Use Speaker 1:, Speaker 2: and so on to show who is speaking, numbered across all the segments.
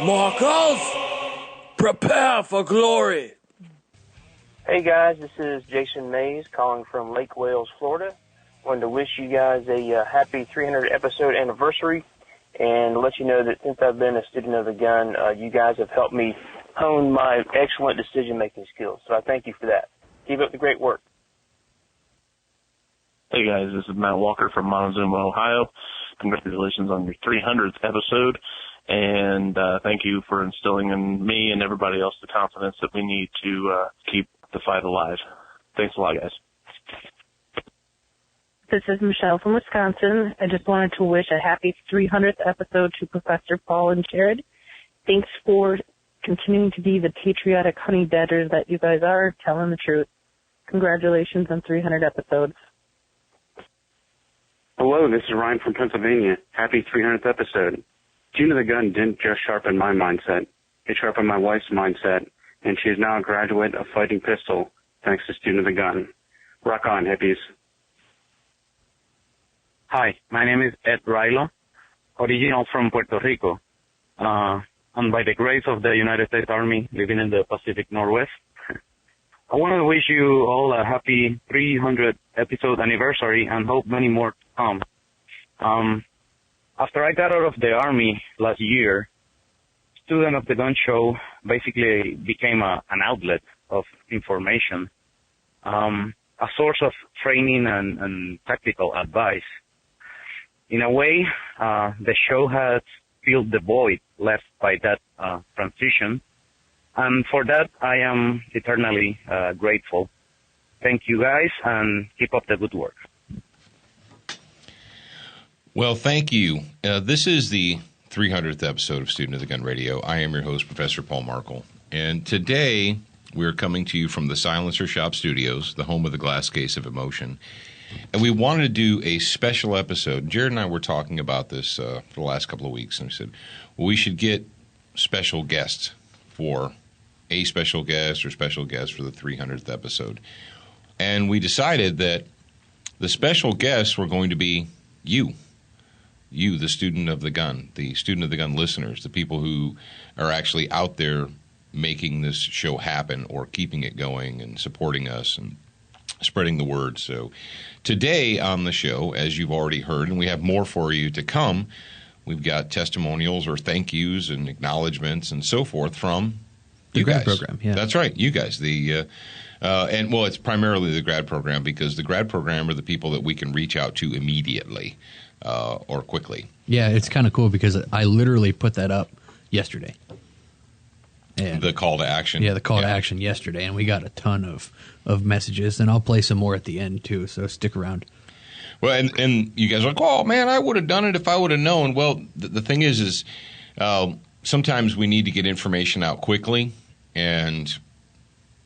Speaker 1: Marcos, prepare for glory.
Speaker 2: Hey guys, this is Jason Mays calling from Lake Wales, Florida. Wanted to wish you guys a happy 300 episode anniversary and let you know that since I've been a student of the gun, you guys have helped me hone my excellent decision-making skills. So I thank you for that. Keep up the great work.
Speaker 3: Hey guys, this is Matt Walker from Montezuma, Ohio. Congratulations on your 300th episode, and thank you for instilling in me and everybody else the confidence that we need to keep the fight alive. Thanks a lot, guys.
Speaker 4: This is Michelle from Wisconsin. I just wanted to wish a happy 300th episode to Professor Paul and Jared. Thanks for continuing to be the patriotic honey badgers that you guys are, telling the truth. Congratulations on 300 episodes.
Speaker 5: Hello, this is Ryan from Pennsylvania. Happy 300th episode. June of the Gun didn't just sharpen my mindset. It sharpened my wife's mindset, and she is now a graduate of Fighting Pistol, thanks to Student of the Gun. Rock on, hippies.
Speaker 6: Hi, my name is Ed Rilo, original from Puerto Rico. And by the grace of the United States Army, living in the Pacific Northwest, I want to wish you all a happy 300th episode anniversary and hope many more to come. After I got out of the Army last year, Student of the Gun Show basically became an outlet of information, a source of training and tactical advice. In a way, the show has filled the void left by that transition, and for that I am eternally grateful. Thank you guys, and keep up the good work.
Speaker 7: Well, thank you. This is the 300th episode of Student of the Gun Radio. I am your host, Professor Paul Markle, and today we're coming to you from the Silencer Shop Studios, the home of the Glass Case of Emotion. And we wanted to do a special episode. Jared and I were talking about this for the last couple of weeks, and we said, well, we should get special guests for a special guest or special guest for the 300th episode. And we decided that the special guests were going to be you, the student of the gun, the student of the gun listeners, the people who are actually out there making this show happen or keeping it going and supporting us and spreading the word. So today on the show, as you've already heard, and we have more for you to come, we've got testimonials or thank yous and acknowledgments and so forth from
Speaker 8: the grad
Speaker 7: guys.
Speaker 8: Program. Yeah.
Speaker 7: That's right, you guys. And well, it's primarily the grad program because the grad program are the people that we can reach out to immediately or quickly.
Speaker 8: Yeah, it's kind of cool because I literally put that up yesterday.
Speaker 7: And the call to action.
Speaker 8: Yeah, the call to action yesterday, and we got a ton of messages, and I'll play some more at the end too, so stick around.
Speaker 7: Well, and you guys are like, oh, man, I would have done it if I would have known. Well, the thing is sometimes we need to get information out quickly, and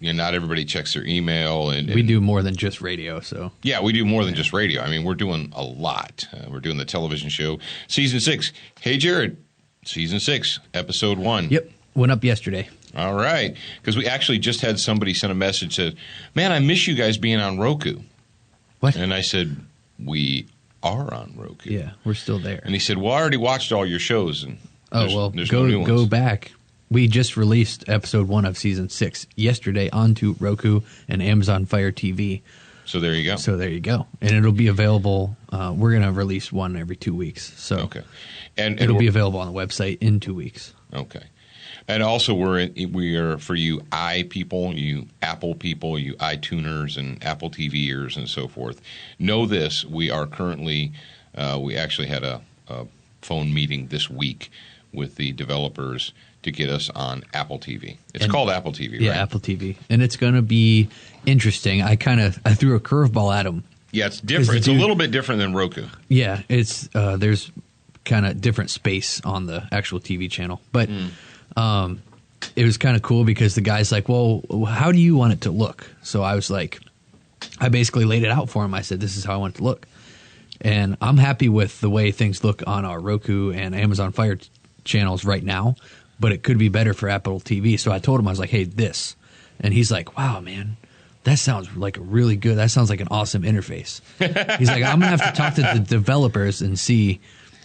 Speaker 7: not everybody checks their email. And
Speaker 8: we do more than just radio, so.
Speaker 7: Yeah, we do more than just radio. I mean, we're doing a lot. We're doing the television show. Season 6. Hey, Jared. Season 6, Episode 1.
Speaker 8: Yep. Went up yesterday.
Speaker 7: All right. Because we actually just had somebody send a message that said, man, I miss you guys being on Roku.
Speaker 8: What?
Speaker 7: And I said, we are on Roku.
Speaker 8: Yeah, we're still there.
Speaker 7: And he said, well, I already watched all your shows. And there's no new ones.
Speaker 8: Go back. We just released Episode 1 of Season 6 yesterday onto Roku and Amazon Fire TV.
Speaker 7: So there you go.
Speaker 8: And it'll be available. We're going to release one every 2 weeks. So
Speaker 7: okay. And
Speaker 8: it'll be available on the website in 2 weeks.
Speaker 7: Okay. And also we are for you people, you Apple people, you iTuners and Apple TVers and so forth. Know this, we are currently, we actually had a phone meeting this week with the developers to get us on Apple TV. It's called Apple TV, right?
Speaker 8: Yeah, Apple TV. And it's going to be interesting. I threw a curveball at them.
Speaker 7: Yeah, it's different. It's a little bit different than Roku.
Speaker 8: Yeah, it's there's kind of different space on the actual TV channel. But it was kind of cool because the guy's like, well, how do you want it to look? So I was like, I basically laid it out for him. I said, this is how I want it to look. And I'm happy with the way things look on our Roku and Amazon Fire channels right now, but it could be better for Apple TV. So I told him, I was like, hey, this. And he's like, wow, man, that sounds like that sounds like an awesome interface. He's like, I'm going to have to talk to the developers and see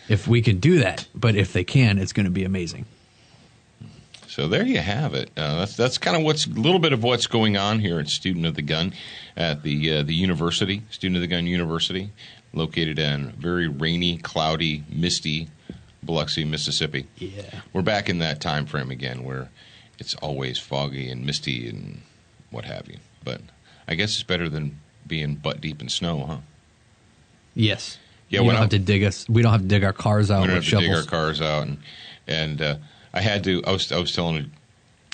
Speaker 8: if we can do that. But if they can, it's going to be amazing.
Speaker 7: So there you have it. That's kind of what's a little bit of what's going on here at Student of the Gun at the university, Student of the Gun University, located in very rainy, cloudy, misty Biloxi, Mississippi.
Speaker 8: Yeah.
Speaker 7: We're back in that time frame again where it's always foggy and misty and what have you. But I guess it's better than being butt deep in snow, huh?
Speaker 8: Yes.
Speaker 7: Yeah,
Speaker 8: we don't have to dig our cars out
Speaker 7: we don't
Speaker 8: with
Speaker 7: have
Speaker 8: shovels.
Speaker 7: to dig our cars out, and I had to. I was telling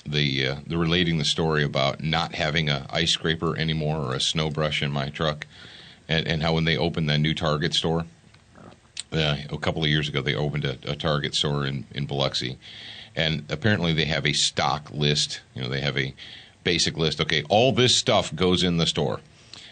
Speaker 7: the relating the story about not having a ice scraper anymore or a snow brush in my truck, and how when they opened that new Target store a couple of years ago, they opened a Target store in Biloxi, and apparently they have a stock list. They have a basic list. Okay, all this stuff goes in the store.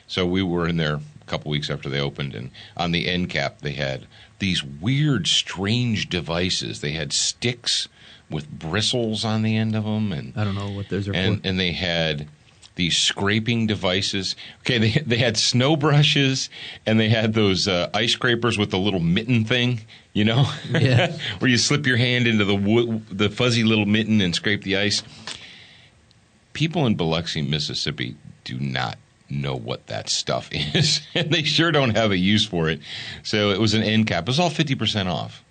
Speaker 7: So we were in there a couple weeks after they opened, and on the end cap they had these weird, strange devices. They had sticks with bristles on the end of them, and
Speaker 8: I don't know what those are for.
Speaker 7: And they had these scraping devices. Okay, they had snow brushes, and they had those ice scrapers with the little mitten thing,
Speaker 8: Yeah.
Speaker 7: where you slip your hand into the fuzzy little mitten and scrape the ice. People in Biloxi, Mississippi do not know what that stuff is, and they sure don't have a use for it. So it was an end cap. It was all 50% off.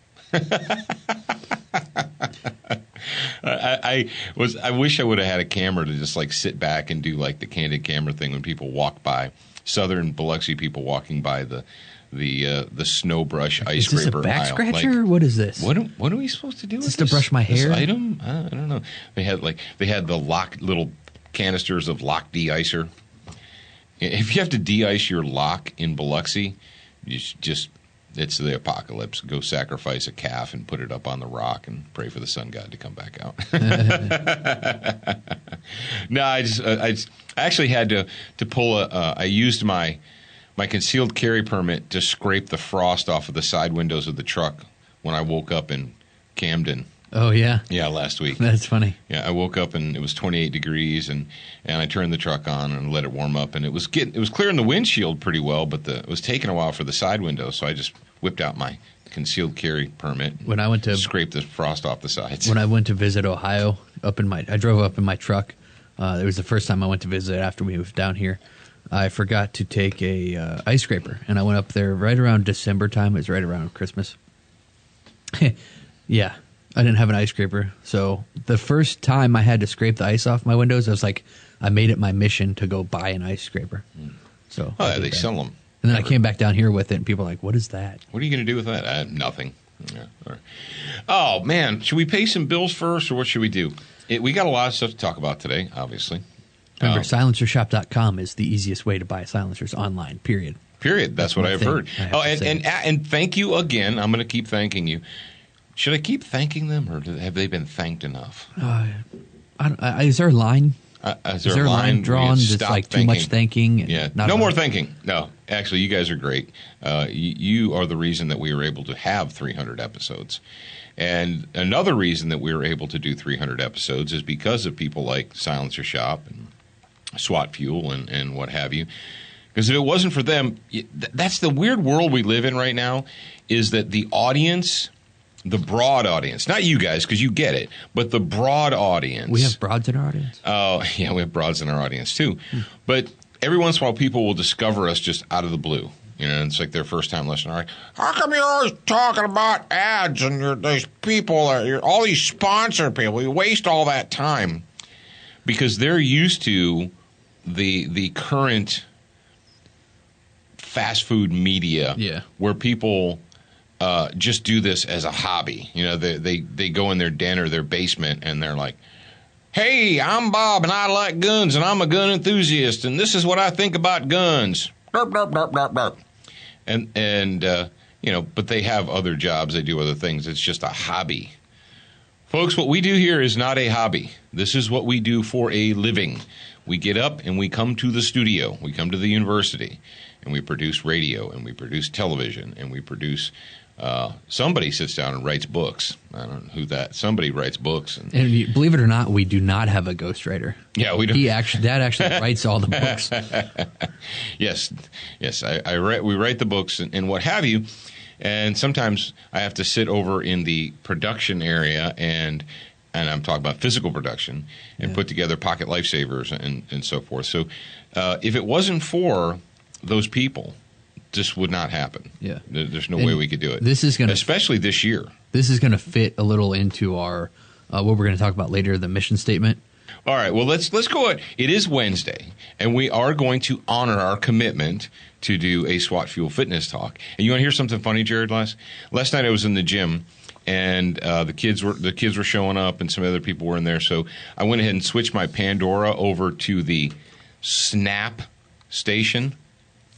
Speaker 7: I wish I would have had a camera to just like sit back and do like the candid camera thing when people walk by. Southern Biloxi people walking by the snow brush ice scraper.
Speaker 8: Is this a back
Speaker 7: aisle.
Speaker 8: scratcher? What is this?
Speaker 7: What are we supposed to do with this?
Speaker 8: Just to brush my hair?
Speaker 7: This item? I don't know. They had the little canisters of Lock de-icer. If you have to de-ice your lock in Biloxi, it's the apocalypse. Go sacrifice a calf and put it up on the rock and pray for the sun god to come back out. No, I actually had to pull I used my concealed carry permit to scrape the frost off of the side windows of the truck when I woke up in Camden.
Speaker 8: Oh, yeah?
Speaker 7: Yeah, last week.
Speaker 8: That's funny.
Speaker 7: Yeah, I woke up and it was 28 degrees, and I turned the truck on and let it warm up, and it was clearing the windshield pretty well, but it was taking a while for the side window, so I just whipped out my concealed carry permit.
Speaker 8: When I went to
Speaker 7: scrape the frost off the sides.
Speaker 8: When I went to visit Ohio, I drove up in my truck. It was the first time I went to visit after we moved down here. I forgot to take a ice scraper, and I went up there right around December time. It was right around Christmas. Yeah. I didn't have an ice scraper, so the first time I had to scrape the ice off my windows, I was like, I made it my mission to go buy an ice scraper. So
Speaker 7: they sell them.
Speaker 8: And then I came back down here with it, and people are like, what is that?
Speaker 7: What are you going to do with that? Nothing. Yeah. All right. Oh, man. Should we pay some bills first, or what should we do? We got a lot of stuff to talk about today, obviously.
Speaker 8: Remember, silencershop.com is the easiest way to buy silencers online, period.
Speaker 7: That's what I've heard. And thank you again. I'm going to keep thanking you. Should I keep thanking them, or have they been thanked enough?
Speaker 8: Is there a line?
Speaker 7: Is there a line
Speaker 8: drawn that's like too much thanking?
Speaker 7: Yeah. No more thanking. No. Actually, you guys are great. You are the reason that we were able to have 300 episodes. And another reason that we were able to do 300 episodes is because of people like Silencer Shop and SWAT Fuel and what have you. Because if it wasn't for them, that's the weird world we live in right now, is that the audience... The broad audience, not you guys, because you get it, but the broad audience.
Speaker 8: We have broads in our audience?
Speaker 7: Oh, yeah, we have broads in our audience, too. But every once in a while, people will discover us just out of the blue. It's like their first time listening. Like, how come you're always talking about ads and these people, all these sponsored people? You waste all that time. Because they're used to the current fast food media where people... just do this as a hobby. They go in their den or their basement and they're like, hey, I'm Bob and I like guns and I'm a gun enthusiast and this is what I think about guns. Burp, burp, burp, burp, burp. But they have other jobs. They do other things. It's just a hobby. Folks, what we do here is not a hobby. This is what we do for a living. We get up and we come to the studio. We come to the university and we produce radio and we produce television and we produce... somebody sits down and writes books. I don't know who that. Somebody writes books, and
Speaker 8: believe it or not, we do not have a ghostwriter.
Speaker 7: Yeah, we don't.
Speaker 8: Dad actually writes all the books.
Speaker 7: Yes. We write the books and what have you. And sometimes I have to sit over in the production area and and I'm talking about physical production, and put together pocket lifesavers and so forth. So if it wasn't for those people, this would not happen.
Speaker 8: Yeah.
Speaker 7: There's no way we could do it.
Speaker 8: This is going to,
Speaker 7: especially this year.
Speaker 8: This is going to fit a little into our what we're going to talk about later, the mission statement.
Speaker 7: All right. Well, let's go ahead. It is Wednesday, and we are going to honor our commitment to do a SWAT Fuel Fitness Talk. And you want to hear something funny, Jared? Last night I was in the gym, and the kids were showing up, and some other people were in there. So I went ahead and switched my Pandora over to the Snap station.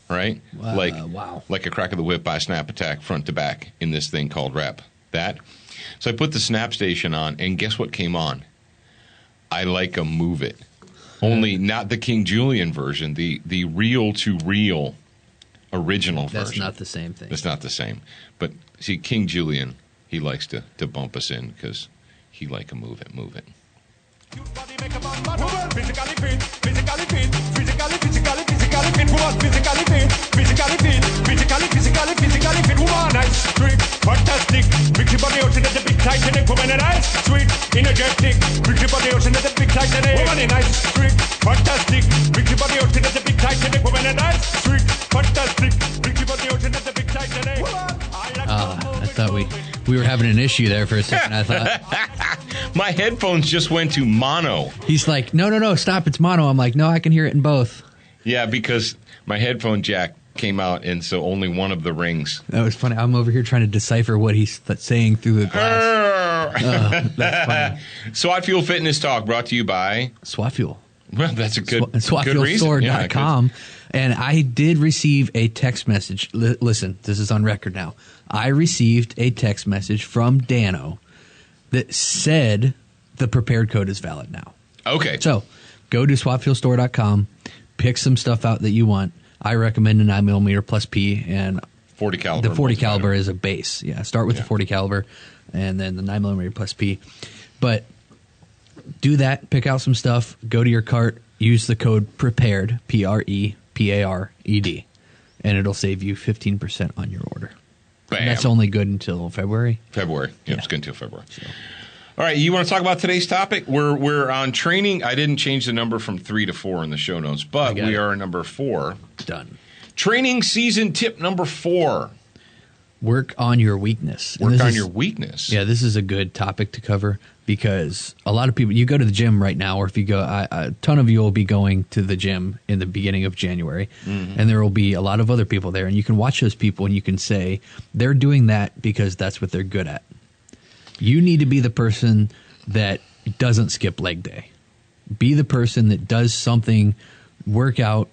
Speaker 7: Right?
Speaker 8: Wow.
Speaker 7: Like a crack of the whip by Snap Attack front to back in this thing called Rep. That. So I put the Snap station on, and guess what came on? I Like a Move It. Only not the King Julian version, the reel-to-reel original version.
Speaker 8: That's not the same thing.
Speaker 7: It's not the same. But see, King Julian, he likes to bump us in because he like a move it.
Speaker 9: Physically fit, physically fit, physically fit, woman, nice, sweet, fantastic, big body ocean at the big Titanic, woman, nice, sweet, energetic, big body ocean at the big Titanic, woman, nice, sweet, fantastic, big body ocean at the big Titanic, woman, nice, sweet, fantastic, big body ocean at the big Titanic.
Speaker 8: I thought we were having an issue there for a second. I thought
Speaker 7: my headphones just went to mono.
Speaker 8: He's like, no, stop, it's mono. I'm like, no, I can hear it in both.
Speaker 7: Yeah, because my headphone jack came out, and so only one of the rings.
Speaker 8: That was funny. I'm over here trying to decipher what he's saying through the glass. That's funny.
Speaker 7: SWAT Fuel Fitness Talk brought to you by
Speaker 8: SWAT Fuel.
Speaker 7: Well, that's a good reason.
Speaker 8: SWATfuelstore.com. And I did receive a text message. Listen, this is on record now. I received a text message from Dano that said the prepared code is valid now.
Speaker 7: Okay.
Speaker 8: So go to SWATfuelstore.com, pick some stuff out that you want. I recommend a 9mm plus P and
Speaker 7: 40 caliber.
Speaker 8: The 40 caliber is a base. Yeah, start with the 40 caliber and then the 9mm plus P. But do that, pick out some stuff, go to your cart, use the code PREPARED, PREPARED, and it'll save you 15% on your order.
Speaker 7: Bam.
Speaker 8: And that's only good until February.
Speaker 7: February. Yeah, it's good until February. So. All right, you want to talk about today's topic? We're on training. I didn't change the number from 3 to 4 in the show notes, but we are number 4.
Speaker 8: Done.
Speaker 7: Training season tip number 4.
Speaker 8: Work on your weakness.
Speaker 7: Work on your weakness.
Speaker 8: Yeah, this is a good topic to cover because a lot of people, you go to the gym right now, or if you go, a ton of you will be going to the gym in the beginning of January, and there will be a lot of other people there, and you can watch those people and you can say, they're doing that because that's what they're good at. You need to be the person that doesn't skip leg day. Be the person that does something, work out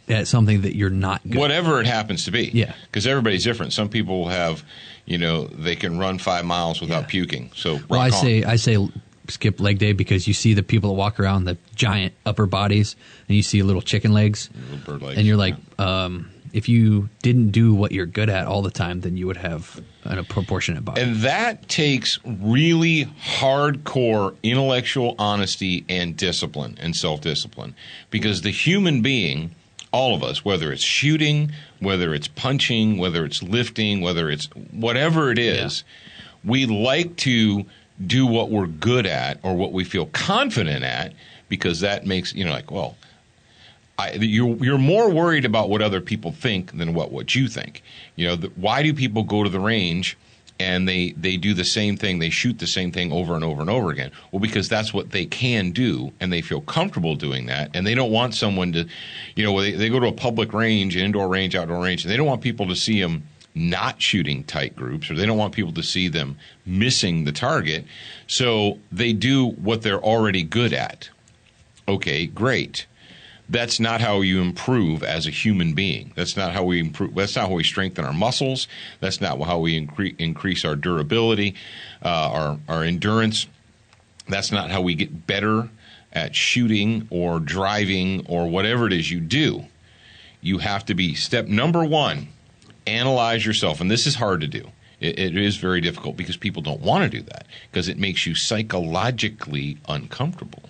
Speaker 8: at something that you're not good
Speaker 7: whatever it happens to be.
Speaker 8: Yeah.
Speaker 7: Because everybody's different. Some people have, they can run 5 miles without puking. So
Speaker 8: I say skip leg day because you see the people that walk around the giant upper bodies and you see little chicken legs.
Speaker 7: Little bird legs.
Speaker 8: And you're like, if you didn't do what you're good at all the time, then you would have a proportionate body.
Speaker 7: And that takes really hardcore intellectual honesty and discipline and self-discipline. Because the human being, all of us, whether it's shooting, whether it's punching, whether it's lifting, whether it's whatever it is, we like to do what we're good at or what we feel confident at because that makes, you're more worried about what other people think than what you think. Why do people go to the range and they do the same thing, they shoot the same thing over and over and over again? Well, because that's what they can do, and they feel comfortable doing that, and they don't want someone to, they go to a public range, an indoor range, outdoor range, and they don't want people to see them not shooting tight groups, or they don't want people to see them missing the target, so they do what they're already good at. Okay, great. That's not how you improve as a human being. That's not how we improve. That's not how we strengthen our muscles. That's not how we increase our durability, our endurance. That's not how we get better at shooting or driving or whatever it is you do. You have to be step number 1, analyze yourself. And this is hard to do. It is very difficult because people don't want to do that because it makes you psychologically uncomfortable.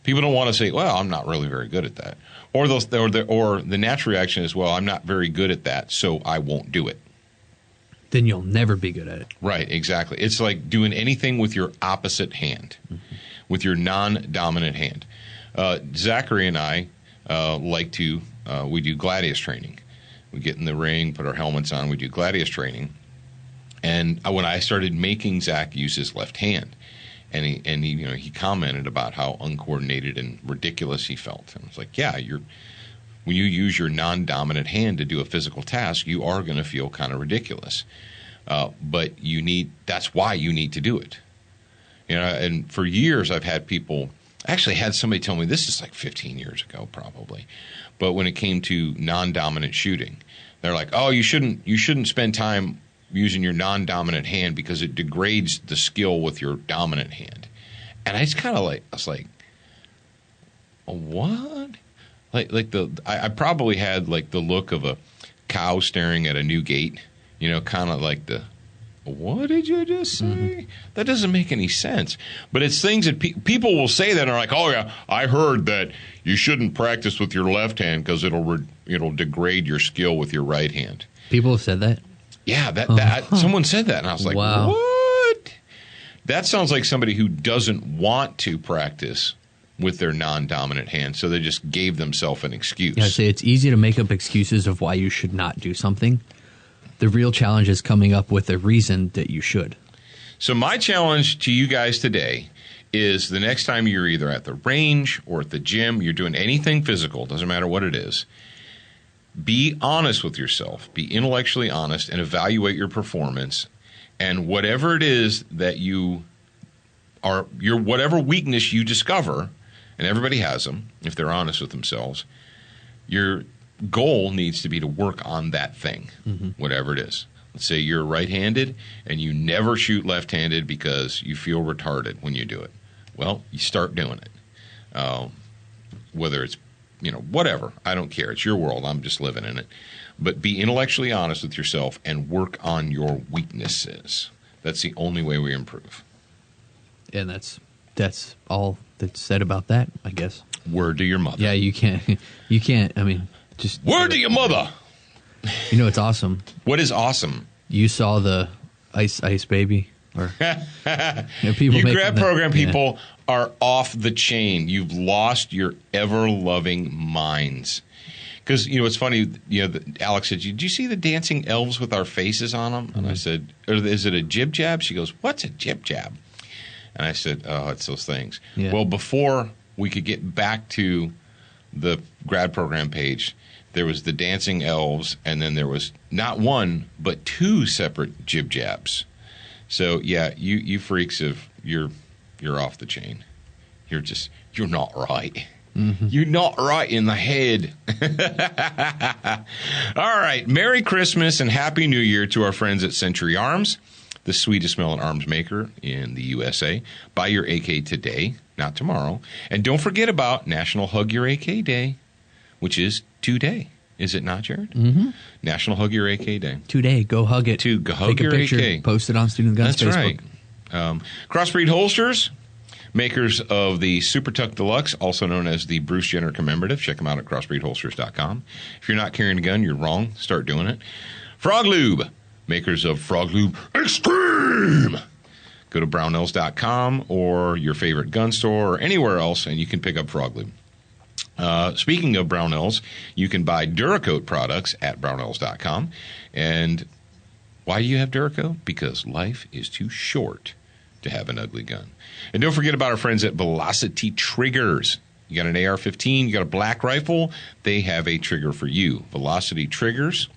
Speaker 7: People don't want to say, well, I'm not really very good at that. Or the natural reaction is, well, I'm not very good at that, so I won't do it.
Speaker 8: then you'll never be good at it.
Speaker 7: Right, exactly. It's like doing anything with your opposite hand, with your non-dominant hand. Zachary and I like to, we do gladius training. We get in the ring, put our helmets on, we do gladius training. And when I started making Zach use his left hand, and he commented about how uncoordinated and ridiculous he felt. And I was like, yeah, when you use your non-dominant hand to do a physical task, you are going to feel kind of ridiculous. But that's why you need to do it. And for years I've had people, actually had somebody tell me, this is like 15 years ago probably, but when it came to non-dominant shooting, they're like, oh, you shouldn't spend time using your non-dominant hand because it degrades the skill with your dominant hand. And I was like, what? I probably had like the look of a cow staring at a new gate, kind of like what did you just say? Mm-hmm. That doesn't make any sense. But it's things that people will say that are like, oh yeah, I heard that you shouldn't practice with your left hand because it'll degrade your skill with your right hand.
Speaker 8: People have said that?
Speaker 7: Yeah, that someone said that, and I was like, wow. What? That sounds like somebody who doesn't want to practice with their non-dominant hand, so they just gave themselves an excuse.
Speaker 8: Yeah, I'd say it's easy to make up excuses of why you should not do something. The real challenge is coming up with a reason that you should.
Speaker 7: So my challenge to you guys today is the next time you're either at the range or at the gym, you're doing anything physical, doesn't matter what it is, be honest with yourself, be intellectually honest, and evaluate your performance. And whatever it is that whatever weakness you discover, and everybody has them if they're honest with themselves, your goal needs to be to work on that thing, whatever it is. Let's say you're right-handed and you never shoot left-handed because you feel retarded when you do it. Well, you start doing it. Whether it's, whatever. I don't care. It's your world. I'm just living in it. But be intellectually honest with yourself and work on your weaknesses. That's the only way we improve.
Speaker 8: And that's all that's said about that, I guess.
Speaker 7: Word to your mother.
Speaker 8: Yeah, you can't, I mean, just...
Speaker 7: Word to your mother!
Speaker 8: It's awesome.
Speaker 7: What is awesome?
Speaker 8: You saw the Ice Baby? Or
Speaker 7: people you grad program people are off the chain. You've lost your ever-loving minds. Because, it's funny, Alex said, did you see the dancing elves with our faces on them? And I said, is it a jib-jab? She goes, what's a jib-jab? And I said, oh, it's those things. Yeah. Well, before we could get back to the grad program page, there was the dancing elves, and then there was not one, but two separate jib-jabs. So, yeah, you freaks, you're off the chain. You're not right. Mm-hmm. You're not right in the head. All right. Merry Christmas and Happy New Year to our friends at Century Arms, the sweetest smelling arms maker in the USA. Buy your AK today, not tomorrow. And don't forget about National Hug Your AK Day, which is today. Is it not, Jared? Mm-hmm. National Hug Your AK Day.
Speaker 8: Today. Go hug it.
Speaker 7: Hug your
Speaker 8: picture,
Speaker 7: AK.
Speaker 8: Post it on Student Guns
Speaker 7: That's
Speaker 8: Facebook.
Speaker 7: Right. Crossbreed Holsters, makers of the Super Tuck Deluxe, also known as the Bruce Jenner Commemorative. Check them out at crossbreedholsters.com. If you're not carrying a gun, you're wrong. Start doing it. Frog Lube, makers of Frog Lube Extreme. Go to brownells.com or your favorite gun store or anywhere else, and you can pick up Frog Lube. Speaking of Brownells, you can buy Duracoat products at brownells.com. And why do you have Duracoat? Because life is too short to have an ugly gun. And don't forget about our friends at Velocity Triggers. You got an AR-15, you got a black rifle, they have a trigger for you. Velocity Triggers,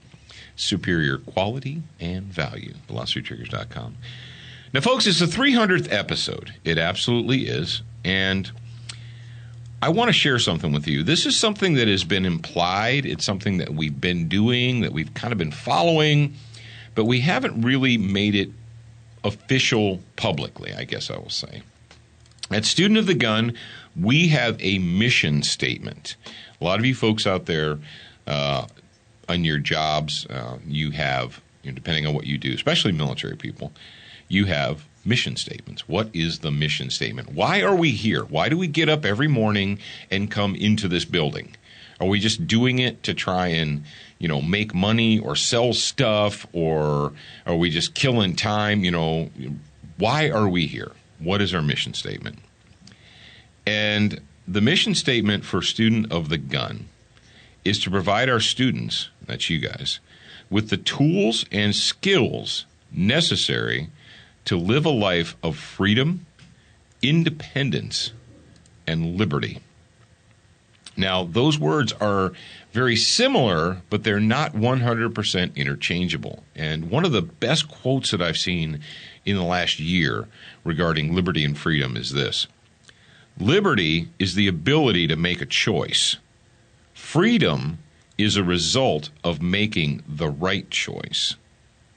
Speaker 7: superior quality and value. VelocityTriggers.com. Now, folks, it's the 300th episode. It absolutely is. And I want to share something with you. This is something that has been implied. It's something that we've been doing, that we've kind of been following, but we haven't really made it official publicly, I guess I will say. At Student of the Gun, we have a mission statement. A lot of you folks out there on your jobs, you have, depending on what you do, especially military people, you have mission statements. What is the mission statement? Why are we here? Why do we get up every morning and come into this building? Are we just doing it to try and, make money or sell stuff, or are we just killing time? Why are we here? What is our mission statement? And the mission statement for Student of the Gun is to provide our students, that's you guys, with the tools and skills necessary to live a life of freedom, independence, and liberty. Now, those words are very similar, but they're not 100% interchangeable. And one of the best quotes that I've seen in the last year regarding liberty and freedom is this: liberty is the ability to make a choice. Freedom is a result of making the right choice.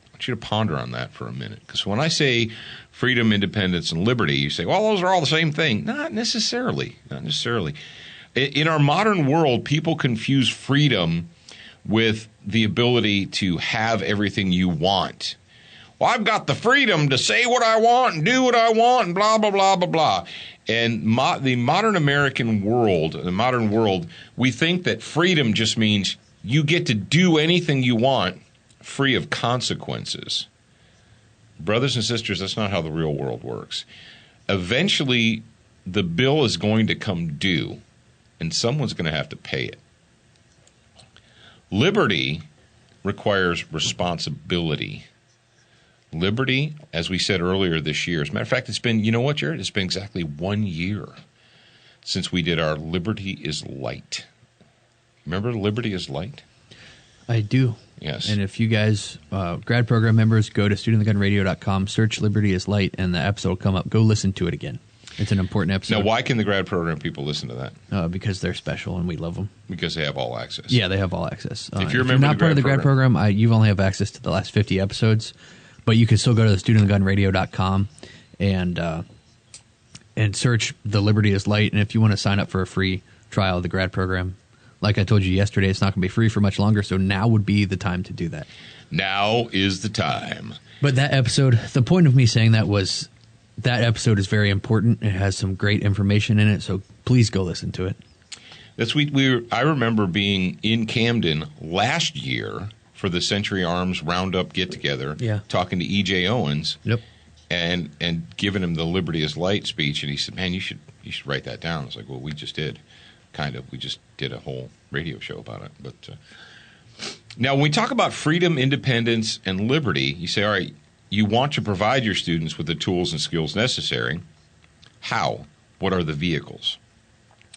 Speaker 7: I want you to ponder on that for a minute, because when I say freedom, independence, and liberty, you say, well, those are all the same thing. Not necessarily. Not necessarily. In our modern world, people confuse freedom with the ability to have everything you want. Well, I've got the freedom to say what I want and do what I want and blah, blah, blah, blah, blah. And the modern American world, the modern world, we think that freedom just means you get to do anything you want free of consequences. Brothers and sisters, that's not how the real world works. Eventually, the bill is going to come due, and someone's going to have to pay it. Liberty requires responsibility. Liberty, as we said earlier this year, as a matter of fact, it's been, you know what, Jared? It's been exactly 1 year since we did our Liberty is Light. Remember Liberty is Light?
Speaker 8: I do.
Speaker 7: Yes.
Speaker 8: And if you guys, grad program members, go to studentofthegunradio.com, search Liberty is Light, and the episode will come up. Go listen to it again. It's an important episode.
Speaker 7: Now, why can the grad program people listen to that?
Speaker 8: Because they're special and we love them.
Speaker 7: Because they have all access.
Speaker 8: Yeah, they have all access.
Speaker 7: If you're
Speaker 8: not part of the grad program, you only have access to the last 50 episodes. But you can still go to the studentofthegunradio.com and search The Liberty is Light. And if you want to sign up for a free trial of the grad program, like I told you yesterday, it's not going to be free for much longer. So now would be the time to do that.
Speaker 7: Now is the time.
Speaker 8: But that episode, the point of me saying that was that episode is very important. It has some great information in it. So please go listen to it.
Speaker 7: That's I remember being in Camden last year for the Century Arms Roundup get-together, talking to E.J. Owens, and giving him the Liberty is Light speech, and he said, man, you should write that down. I was like, well, we just did, we just did a whole radio show about it. But now, when we talk about freedom, independence, and liberty, you say, all right, you want to provide your students with the tools and skills necessary. How? What are the vehicles?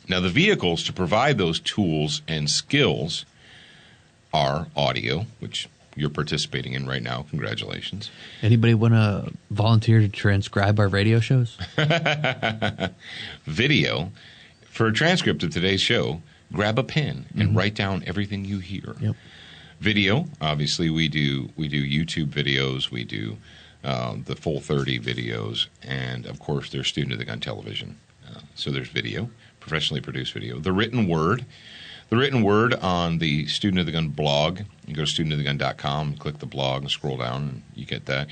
Speaker 7: Now, the vehicles to provide those tools and skills are audio, which you're participating in right now. Congratulations.
Speaker 8: Anybody want to volunteer to transcribe our radio shows?
Speaker 7: Video. For a transcript of today's show, grab a pen and write down everything you hear.
Speaker 8: Yep.
Speaker 7: Video, obviously, we do YouTube videos, we do the Full 30 videos, and, of course, there's Student of the Gun television. So there's video, professionally produced video. The written word on the Student of the Gun blog. You go to studentofthegun.com, click the blog, and scroll down, and you get that.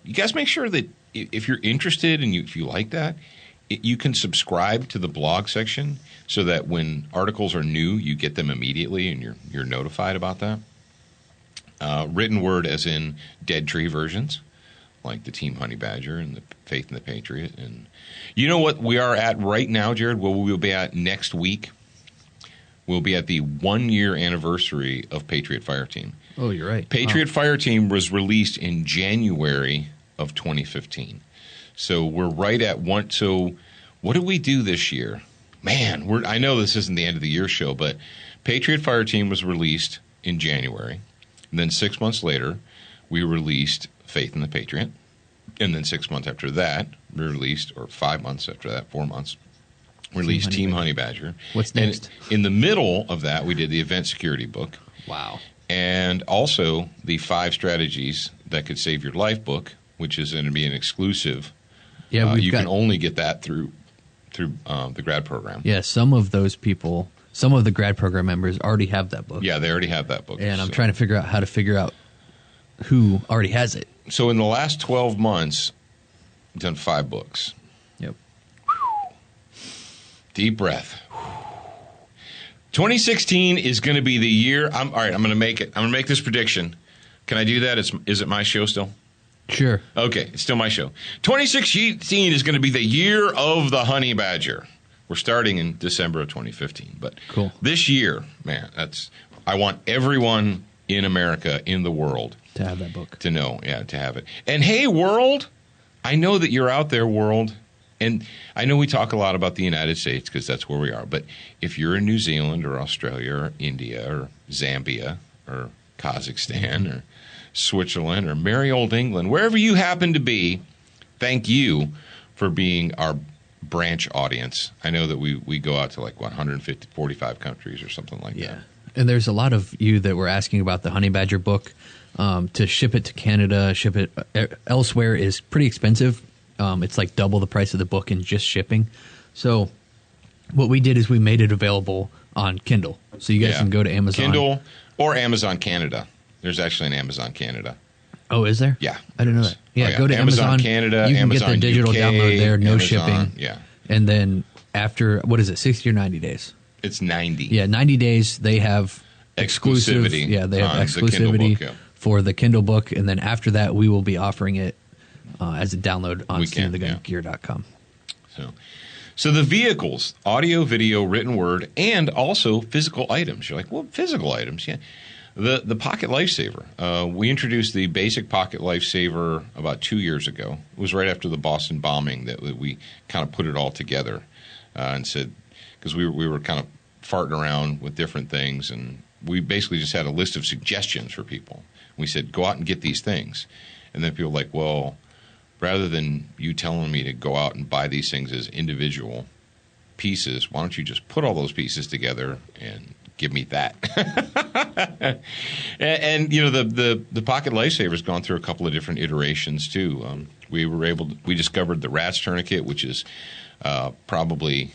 Speaker 7: You guys make sure that if you're interested and if you like that, you can subscribe to the blog section so that when articles are new, you get them immediately and you're notified about that. Written word as in Dead Tree versions, like the Team Honey Badger and the Faith in the Patriot. And you know what we are at right now, Jared? Well, we'll be at next week. We'll be at the 1-year anniversary of Patriot Fireteam.
Speaker 8: Oh, you're right.
Speaker 7: Patriot Fireteam was released in January of 2015. So we're right at one. So what did we do this year? Man, I know this isn't the end of the year show, but Patriot Fireteam was released in January. And then 6 months later, we released Faith in the Patriot. And then 6 months after that, we released, or 5 months after that, 4 months, released Team Honey Badger.
Speaker 8: What's next?
Speaker 7: And in the middle of that, we did the Event Security book.
Speaker 8: Wow.
Speaker 7: And also the 5 Strategies That Could Save Your Life book, which is going to be an exclusive.
Speaker 8: Yeah,
Speaker 7: you can only get that through the grad program.
Speaker 8: Yeah, some of those people, some of the grad program members already have that book.
Speaker 7: Yeah, they already have that book.
Speaker 8: And I'm trying to figure out how to figure out who already has it.
Speaker 7: So in the last 12 months, we've done 5 books.
Speaker 8: Yep.
Speaker 7: Deep breath. 2016 is going to be the year. All right, I'm going to make it. I'm going to make this prediction. Can I do that? Is it my show still?
Speaker 8: Sure.
Speaker 7: Okay, it's still my show. 2016 is going to be the year of the honey badger. We're starting in December of 2015, but
Speaker 8: cool.
Speaker 7: This year, man, I want everyone in America, in the world,
Speaker 8: to have that book.
Speaker 7: To know, to have it. And hey, world, I know that you're out there, world. And I know we talk a lot about the United States because that's where we are. But if you're in New Zealand or Australia or India or Zambia or Kazakhstan or Switzerland or merry old England, wherever you happen to be, thank you for being our branch audience. I know that we go out to 145 countries or something like that.
Speaker 8: And there's a lot of you that were asking about the Honey Badger book. To ship it to Canada, ship it elsewhere is pretty expensive. It's like double the price of the book in just shipping. So what we did is we made it available on Kindle. So you guys can go to Amazon.
Speaker 7: Kindle or Amazon Canada. There's actually an Amazon Canada.
Speaker 8: Oh, is there?
Speaker 7: Yeah.
Speaker 8: I didn't know that. Yeah, go to
Speaker 7: Amazon Canada,
Speaker 8: you can
Speaker 7: Amazon
Speaker 8: get the digital
Speaker 7: UK,
Speaker 8: download there, no
Speaker 7: Amazon,
Speaker 8: shipping.
Speaker 7: Yeah.
Speaker 8: And then after, 60 or 90 days?
Speaker 7: It's 90.
Speaker 8: Yeah, 90 days. They have
Speaker 7: exclusivity.
Speaker 8: Yeah, they have
Speaker 7: the
Speaker 8: exclusivity
Speaker 7: Kindle book,
Speaker 8: for the Kindle book. And then after that, we will be offering it as a download on SteamTheGunGear.com.
Speaker 7: So the vehicles, audio, video, written word, and also physical items. You're like, well, physical items, yeah. The Pocket Lifesaver. We introduced the basic Pocket Lifesaver about 2 years ago. It was right after the Boston bombing that we kind of put it all together and said, because we were kind of farting around with different things, and we basically just had a list of suggestions for people. We said, go out and get these things. And then people were like, well, rather than you telling me to go out and buy these things as individual pieces, why don't you just put all those pieces together and give me that? and you know, the Pocket Lifesaver has gone through a couple of different iterations too. We discovered the Rats tourniquet, which is probably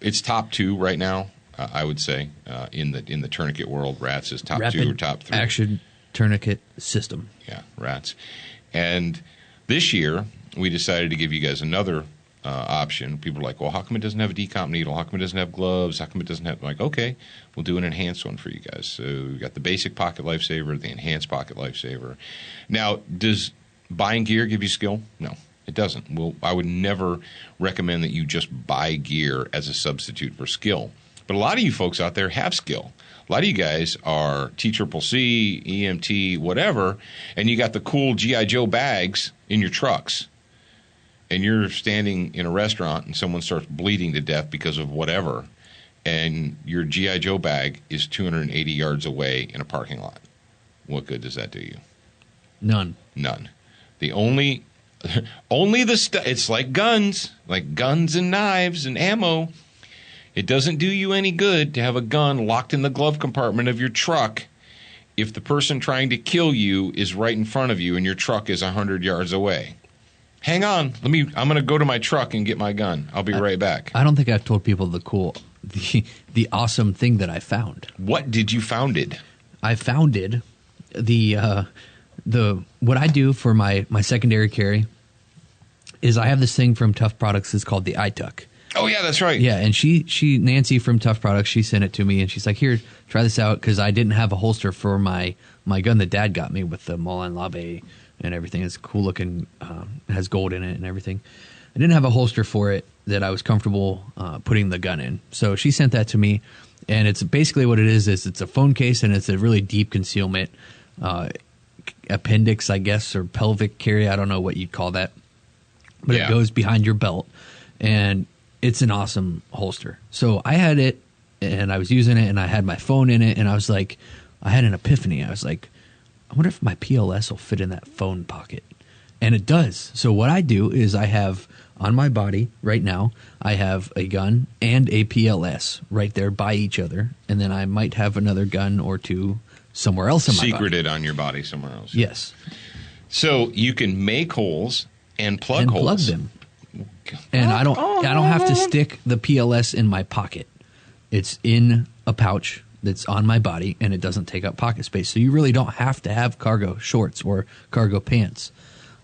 Speaker 7: it's top 2 right now. I would say in the tourniquet world, Rats is top 2 or top 3.
Speaker 8: Action tourniquet system.
Speaker 7: Yeah, Rats. And this year we decided to give you guys another option. People are like, well, how come it doesn't have a decomp needle? How come it doesn't have gloves? How come it doesn't have... I'm like, okay, we'll do an enhanced one for you guys. So we've got the basic Pocket Lifesaver, the enhanced Pocket Lifesaver. Now, does buying gear give you skill? No, it doesn't. Well, I would never recommend that you just buy gear as a substitute for skill. But a lot of you folks out there have skill. A lot of you guys are TCCC, EMT, whatever, and you got the cool G.I. Joe bags in your trucks. And you're standing in a restaurant and someone starts bleeding to death because of whatever, and your G.I. Joe bag is 280 yards away in a parking lot. What good does that do you?
Speaker 8: None.
Speaker 7: The only the stuff, it's like guns and knives and ammo. It doesn't do you any good to have a gun locked in the glove compartment of your truck if the person trying to kill you is right in front of you and your truck is 100 yards away. Hang on. I'm going to go to my truck and get my gun. I'll be right back.
Speaker 8: I don't think I've told people the awesome thing that I found.
Speaker 7: What did you founded?
Speaker 8: I founded what I do for my secondary carry is I have this thing from Tough Products. It's called the iTuck.
Speaker 7: Oh yeah, that's right.
Speaker 8: Yeah, and Nancy from Tough Products, she sent it to me and she's like, "Here, try this out," because I didn't have a holster for my gun that Dad got me with the Moulin Labe and everything. It's cool looking, has gold in it and everything. I didn't have a holster for it that I was comfortable putting the gun in. So she sent that to me, and it's basically what it is it's a phone case, and it's a really deep concealment appendix, I guess, or pelvic carry. I don't know what you'd call that. But It goes behind your belt, and it's an awesome holster. So I had it, and I was using it, and I had my phone in it, and I was like, I had an epiphany. I was like, I wonder if my PLS will fit in that phone pocket. And it does. So what I do is I have on my body right now, I have a gun and a PLS right there by each other. And then I might have another gun or two somewhere else in my body.
Speaker 7: Secreted on your body somewhere else.
Speaker 8: Yes.
Speaker 7: So you can make holes and plug holes.
Speaker 8: Plug them. And I don't have to stick the PLS in my pocket. It's in a pouch that's on my body, and it doesn't take up pocket space. So you really don't have to have cargo shorts or cargo pants.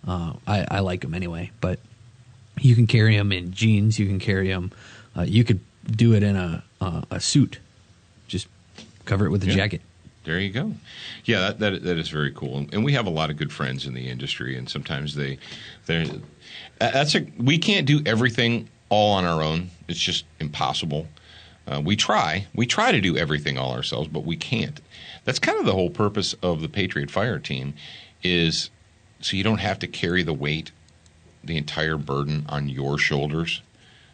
Speaker 8: I like them anyway, but you can carry them in jeans. You can carry them. You could do it in a suit just cover it with a jacket.
Speaker 7: There you go. Yeah, that is very cool. And we have a lot of good friends in the industry, and sometimes we can't do everything all on our own. It's just impossible. We try to do everything all ourselves, but we can't. That's kind of the whole purpose of the Patriot Fire Team, is so you don't have to carry the weight, the entire burden on your shoulders.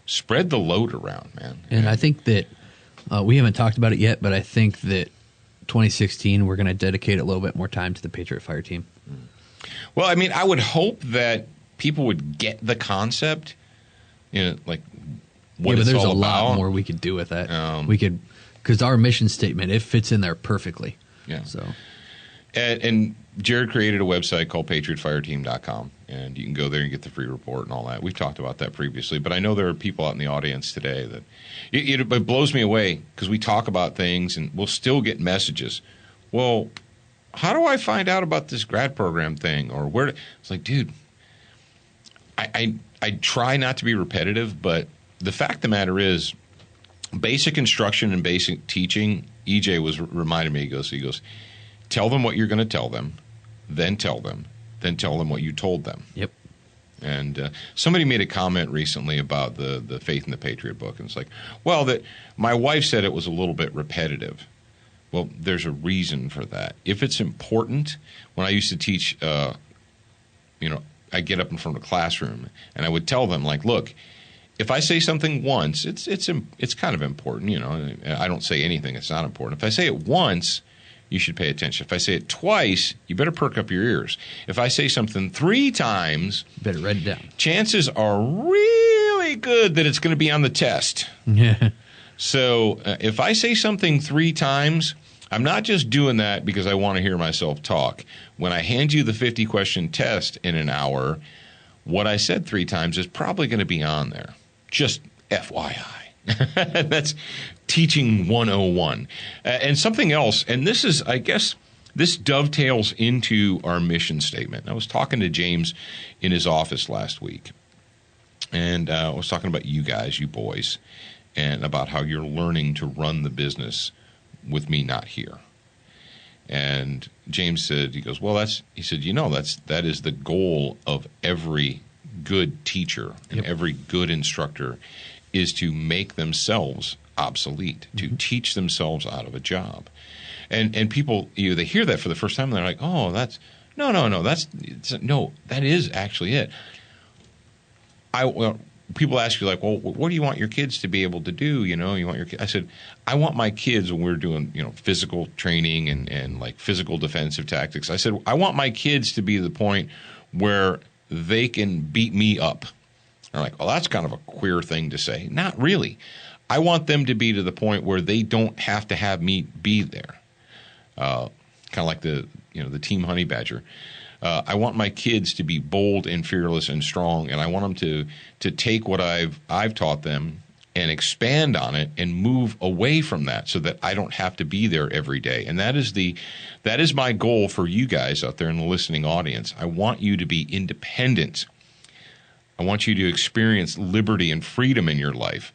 Speaker 7: Spread the load around, man.
Speaker 8: And I think that we haven't talked about it yet, but I think that 2016 we're going to dedicate a little bit more time to the Patriot Fire Team.
Speaker 7: Well, I mean, I would hope that people would get the concept, like what it's all about.
Speaker 8: There's a lot more we could do with that. We could, because our mission statement, it fits in there perfectly.
Speaker 7: Yeah.
Speaker 8: So,
Speaker 7: and Jared created a website called PatriotFireTeam.com, and you can go there and get the free report and all that. We've talked about that previously, but I know there are people out in the audience today that it blows me away, because we talk about things and we'll still get messages. Well, how do I find out about this grad program thing? Or where? It's like, dude, I try not to be repetitive, but the fact of the matter is, basic instruction and basic teaching, EJ was reminding me, he goes, tell them what you're going to tell them, then tell them what you told them.
Speaker 8: Yep.
Speaker 7: And somebody made a comment recently about the Faith in the Patriot book, and it's like, well, that my wife said it was a little bit repetitive. Well, there's a reason for that. If it's important, when I used to teach, I get up in front of the classroom and I would tell them, like, look, if I say something once, it's kind of important. I don't say anything that's not important. If I say it once, you should pay attention. If I say it twice, you better perk up your ears. If I say something 3 times,
Speaker 8: better write it down.
Speaker 7: Chances are really good that it's going to be on the test.
Speaker 8: Yeah.
Speaker 7: So if I say something 3 times, I'm not just doing that because I want to hear myself talk. When I hand you the 50-question test in an hour, what I said 3 times is probably going to be on there. Just FYI. That's teaching 101. And something else, and this is, I guess, this dovetails into our mission statement. I was talking to James in his office last week, and I was talking about you guys, you boys, and about how you're learning to run the business with me not here. And James said, he goes, well, that is the goal of every good teacher and every good instructor, is to make themselves obsolete, to teach themselves out of a job. And people, they hear that for the first time, and they're like, oh, that is actually it. People ask you, like, well, what do you want your kids to be able to do? I said, I want my kids, when we're doing, physical training and like physical defensive tactics, I said, I want my kids to be to the point where they can beat me up. They're like, well, that's kind of a queer thing to say. Not really. I want them to be to the point where they don't have to have me be there. Kind of like the Team Honey Badger. I want my kids to be bold and fearless and strong, and I want them to take what I've taught them and expand on it and move away from that, so that I don't have to be there every day. And that is my goal for you guys out there in the listening audience. I want you to be independent. I want you to experience liberty and freedom in your life.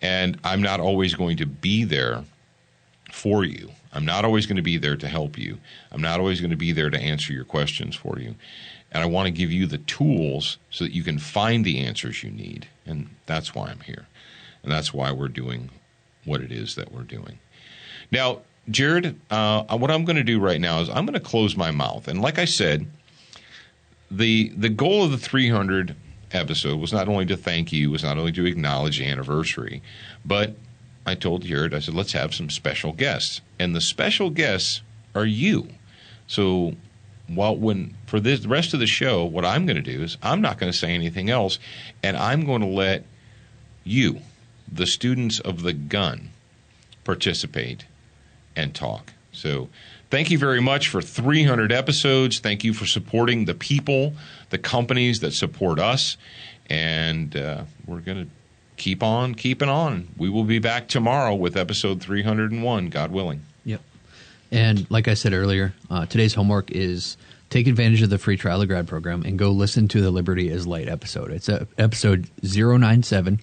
Speaker 7: And I'm not always going to be there for you. I'm not always going to be there to help you. I'm not always going to be there to answer your questions for you. And I want to give you the tools so that you can find the answers you need. And that's why I'm here. And that's why we're doing what it is that we're doing. Now, Jared, what I'm going to do right now is I'm going to close my mouth. And like I said, the goal of the 300 episode was not only to thank you, was not only to acknowledge the anniversary, but I told Jared, I said, let's have some special guests. And the special guests are you. So for the rest of the show, what I'm going to do is I'm not going to say anything else, and I'm going to let you, the students of the gun, participate and talk. So thank you very much for 300 episodes. Thank you for supporting the people, the companies that support us. And we're going to keep on keeping on. We will be back tomorrow with episode 301, God willing.
Speaker 8: Yep. And like I said earlier, today's homework is take advantage of the free trial of grad program and go listen to the Liberty is Light episode. It's episode 097.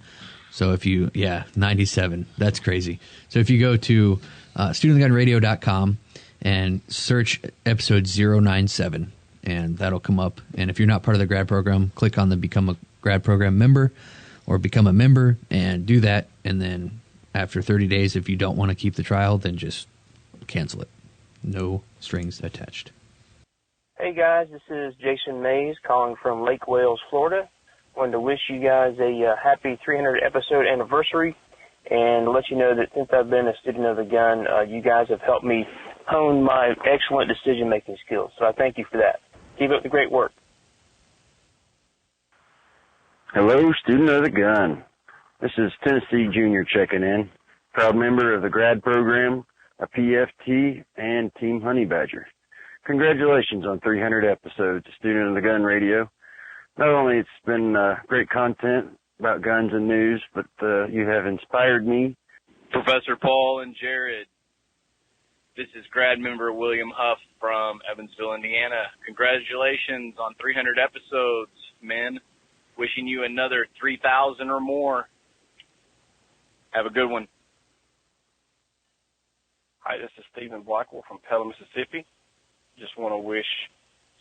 Speaker 8: So if you, 97, that's crazy. So if you go to studentofthegunradio.com and search episode 097, and that'll come up. And if you're not part of the grad program, click on the Become a Grad Program member or become a member and do that. And then after 30 days, if you don't want to keep the trial, then just cancel it. No strings attached.
Speaker 2: Hey guys, this is Jason Mays calling from Lake Wales, Florida. Wanted to wish you guys a happy 300 episode anniversary and let you know that since I've been a student of the gun, you guys have helped me hone my excellent decision-making skills. So I thank you for that. Keep up the great work.
Speaker 10: Hello, student of the gun. This is Tennessee Junior checking in. Proud member of the grad program, a PFT, and Team Honey Badger. Congratulations on 300 episodes of Student of the Gun Radio. Not only it's been great content about guns and news, but you have inspired me.
Speaker 11: Professor Paul and Jared, this is grad member William Huff from Evansville, Indiana. Congratulations on 300 episodes, men. Wishing you another 3,000 or more. Have a good one.
Speaker 12: Hi, this is Stephen Blackwell from Pella, Mississippi. Just want to wish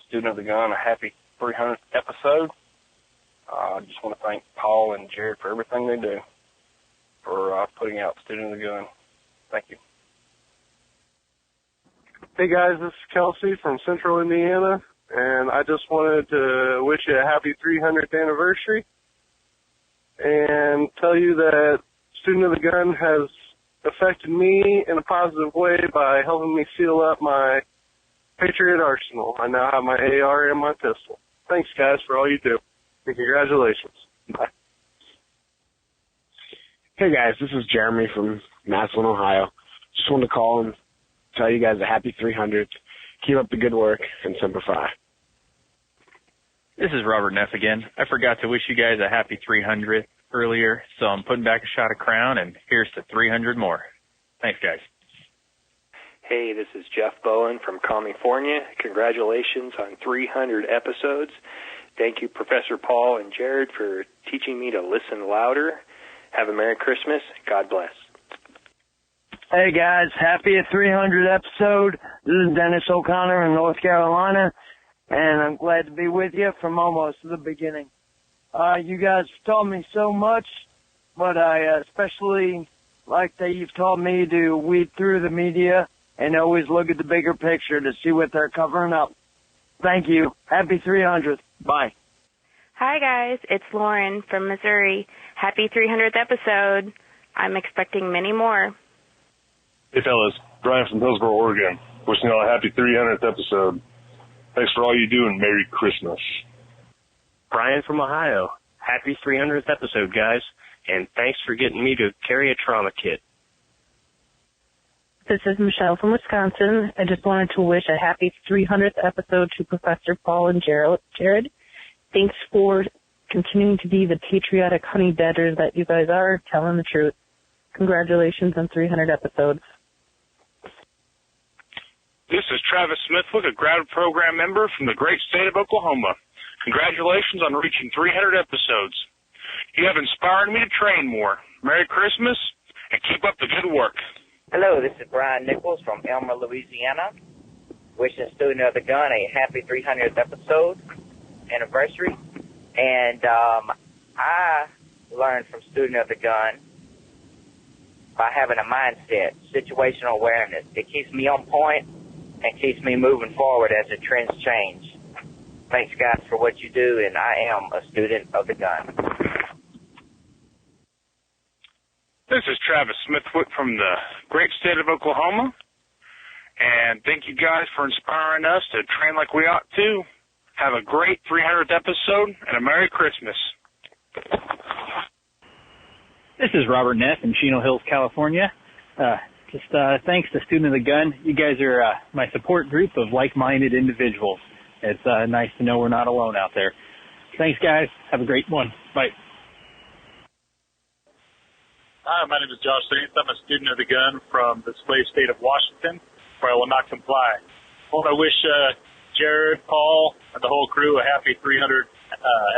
Speaker 12: Student of the Gun a happy 300th episode. I just want to thank Paul and Jared for everything they do for putting out Student of the Gun. Thank you.
Speaker 13: Hey guys, this is Kelsey from Central Indiana, and I just wanted to wish you a happy 300th anniversary and tell you that Student of the Gun has affected me in a positive way by helping me seal up my Patriot arsenal. I now have my AR and my pistol. Thanks, guys, for all you do. And congratulations. Bye.
Speaker 14: Hey, guys, this is Jeremy from Massillon, Ohio. Just wanted to call and tell you guys a happy 300th. Keep up the good work, and Semper Fi.
Speaker 15: This is Robert Neff again. I forgot to wish you guys a happy 300th earlier, so I'm putting back a shot of Crown, and here's to 300 more. Thanks, guys.
Speaker 16: Hey, this is Jeff Bowen from California. Congratulations on 300 episodes. Thank you, Professor Paul and Jared, for teaching me to listen louder. Have a Merry Christmas. God bless.
Speaker 17: Hey, guys. Happy 300 episode. This is Dennis O'Connor in North Carolina, and I'm glad to be with you from almost the beginning. You guys have taught me so much, but I especially like that you've taught me to weed through the media and always look at the bigger picture to see what they're covering up. Thank you. Happy 300th. Bye.
Speaker 18: Hi, guys. It's Lauren from Missouri. Happy 300th episode. I'm expecting many more.
Speaker 19: Hey, fellas. Brian from Hillsboro, Oregon. Wishing you all a happy 300th episode. Thanks for all you do, and Merry Christmas.
Speaker 20: Brian from Ohio. Happy 300th episode, guys. And thanks for getting me to carry a trauma kit.
Speaker 4: This is Michelle from Wisconsin. I just wanted to wish a happy 300th episode to Professor Paul and Jared. Thanks for continuing to be the patriotic honey badgers that you guys are, telling the truth. Congratulations on 300 episodes.
Speaker 21: This is Travis Smithwick, a grad program member from the great state of Oklahoma. Congratulations on reaching 300 episodes. You have inspired me to train more. Merry Christmas, and keep up the good work.
Speaker 22: Hello, this is Brian Nichols from Elmer, Louisiana. Wishing Student of the Gun a happy 300th episode anniversary. And I learned from Student of the Gun by having a mindset, situational awareness. It keeps me on point and keeps me moving forward as the trends change. Thanks, guys, for what you do, and I am a student of the gun.
Speaker 21: This is Travis Smithwick from the great state of Oklahoma. And thank you guys for inspiring us to train like we ought to. Have a great 300th episode and a Merry Christmas.
Speaker 23: This is Robert Neff in Chino Hills, California. Thanks to Student of the Gun. You guys are my support group of like-minded individuals. It's nice to know we're not alone out there. Thanks, guys. Have a great one. Bye.
Speaker 24: Hi, my name is Josh Saints. I'm a student of the gun from the slave state of Washington, where I will not comply. I wish Jared, Paul, and the whole crew a happy 300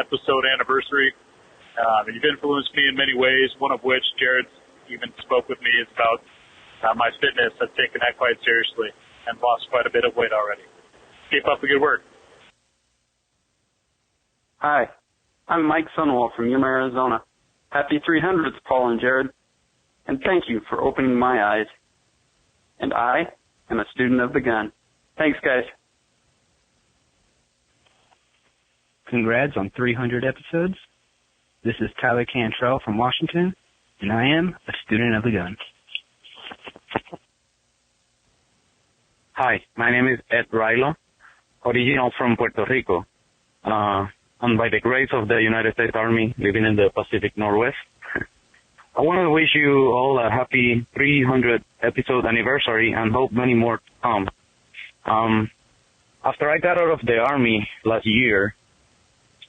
Speaker 24: episode anniversary. You've influenced me in many ways, one of which Jared even spoke with me is about my fitness. I've taken that quite seriously and lost quite a bit of weight already. Keep up the good work.
Speaker 1: Hi, I'm Mike Sunwell from Yuma, Arizona. Happy 300th, Paul and Jared, and thank you for opening my eyes. And I am a student of the gun. Thanks, guys.
Speaker 3: Congrats on 300 episodes. This is Tyler Cantrell from Washington, and I am a student of the gun.
Speaker 5: Hi, my name is Ed Rilo, original from Puerto Rico. And by the grace of the United States Army, living in the Pacific Northwest, I want to wish you all a happy 300th episode anniversary and hope many more to come. After I got out of the Army last year,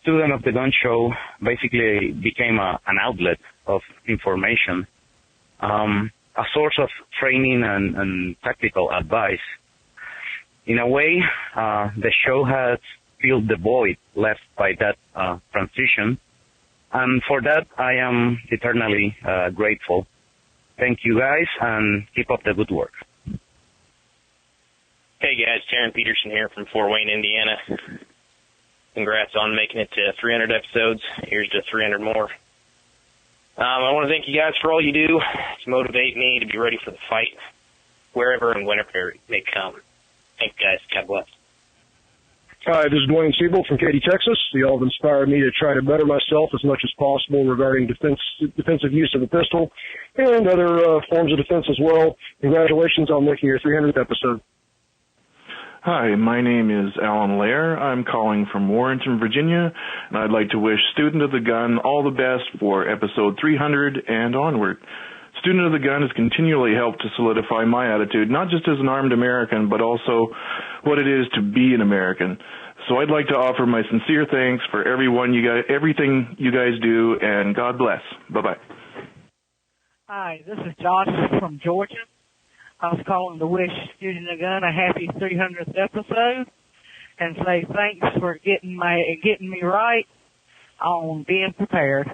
Speaker 5: Student of the Gun Show basically became an outlet of information, a source of training and tactical advice. In a way, the show has filled the void left by that transition, and for that I am eternally grateful. Thank you guys, and keep up the good work.
Speaker 6: Hey guys, Taryn Peterson here from Fort Wayne, Indiana. Congrats on making it to 300 episodes. Here's to 300 more. I want to thank you guys for all you do to motivate me to be ready for the fight, wherever and whenever it may come. Thanks, guys. God bless.
Speaker 25: Hi, this is Dwayne Siebel from Katy, Texas. You all have inspired me to try to better myself as much as possible regarding defensive use of the pistol and other forms of defense as well. Congratulations on making your 300th episode.
Speaker 26: Hi, my name is Alan Lair. I'm calling from Warrenton, Virginia, and I'd like to wish Student of the Gun all the best for episode 300 and onward. Student of the Gun has continually helped to solidify my attitude, not just as an armed American, but also what it is to be an American. So I'd like to offer my sincere thanks for everything you guys do, and God bless. Bye-bye.
Speaker 27: Hi, this is Josh from Georgia. I was calling to wish Student of the Gun a happy 300th episode and say thanks for getting me right on being prepared.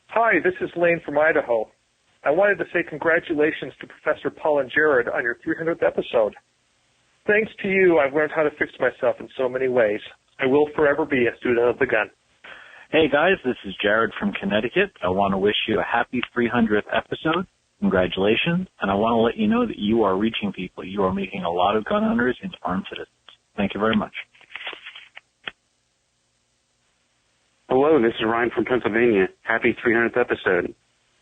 Speaker 28: Hi, this is Lane from Idaho. I wanted to say congratulations to Professor Paul and Jared on your 300th episode. Thanks to you, I've learned how to fix myself in so many ways. I will forever be a student of the gun.
Speaker 29: Hey guys, this is Jared from Connecticut. I want to wish you a happy 300th episode. Congratulations, and I want to let you know that you are reaching people. You are making a lot of gun owners into armed citizens. Thank you very much.
Speaker 1: Hello, this is Ryan from Pennsylvania. Happy 300th episode.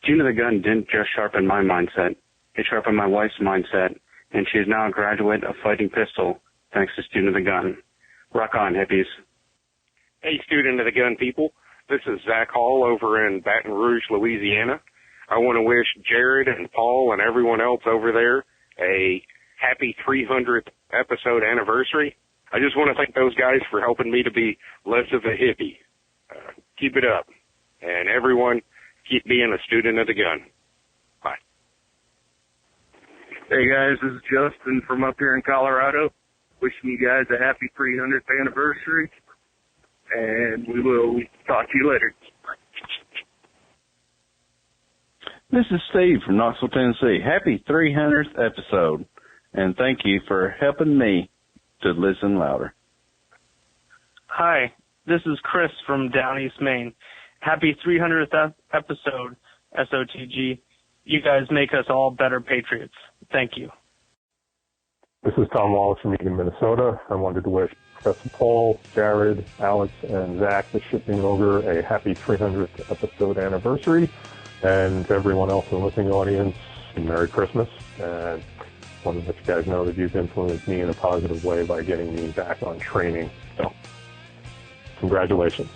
Speaker 1: Student of the Gun didn't just sharpen my mindset. It sharpened my wife's mindset, and she is now a graduate of fighting pistol thanks to Student of the Gun. Rock on, hippies.
Speaker 30: Hey, Student of the Gun people. This is Zach Hall over in Baton Rouge, Louisiana. I want to wish Jared and Paul and everyone else over there a happy 300th episode anniversary. I just want to thank those guys for helping me to be less of a hippie. Keep it up. And everyone, keep being a student of the gun. Bye.
Speaker 31: Hey guys, this is Justin from up here in Colorado. Wishing you guys a happy 300th anniversary. And we will talk to you later.
Speaker 32: This is Steve from Knoxville, Tennessee. Happy 300th episode, and thank you for helping me to listen louder.
Speaker 33: Hi, this is Chris from Down East, Maine. Happy 300th episode, SOTG. You guys make us all better patriots. Thank you.
Speaker 34: This is Tom Wallace from Eagan, Minnesota. I wanted to wish Professor Paul, Jared, Alex, and Zach, the shipping ogre, a happy 300th episode anniversary. And to everyone else in the listening audience, Merry Christmas. And I want to let you guys know that you've influenced me in a positive way by getting me back on training. So, congratulations.